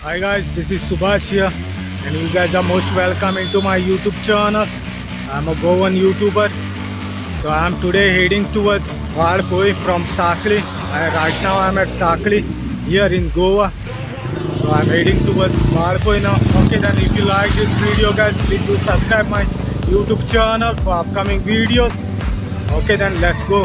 Hi guys, this is Subhash here, and you guys are most welcome into my YouTube channel. I'm a Goan YouTuber, so I'm today heading towards Valpoi from Sakli. Right now I'm at Sakli here in Goa, so I'm heading towards Valpoi now. Okay, then if you like this video, guys, please do subscribe my YouTube channel for upcoming videos. Okay, then let's go.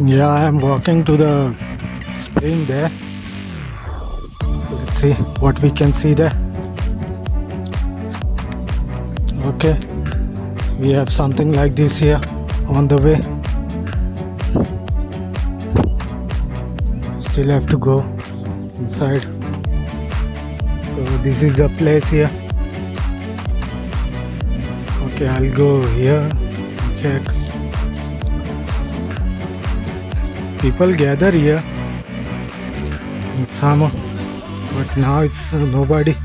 Yeah, I am walking to the spring there. Let's see what we can see there. Okay, we have something like this here on the way. Still have to go inside. So this is the place here. Okay, I'll go here and check. People gather here in summer, but now it's nobody.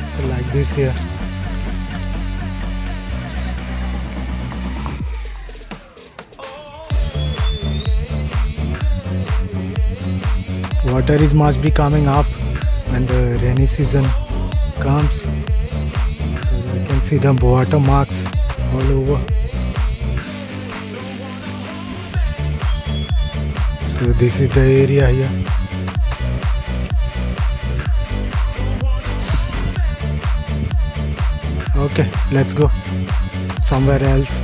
It's like this here. Water is must be coming up when the rainy season comes. So you can see the water marks all over. So this is the area here. Okay, let's go somewhere else.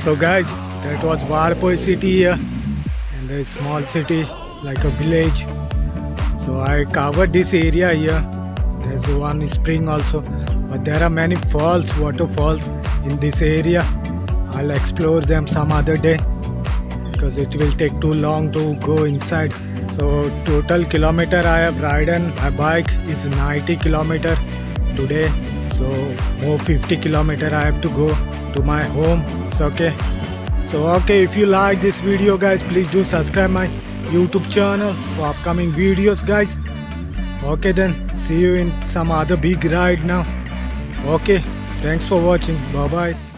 So guys, that was Valpoi city here, and a small city like a village. So I covered this area here. There's one spring also, but there are many falls, waterfalls in this area. I'll explore them some other day because it will take too long to go inside. So total kilometer I have ridden my bike is 90 kilometer today. So more 50 kilometer I have to go to my home. It's okay. So okay, if you like this video guys, please do subscribe my YouTube channel for upcoming videos guys. Okay then, see you in some other big ride now. Okay, thanks for watching. Bye bye.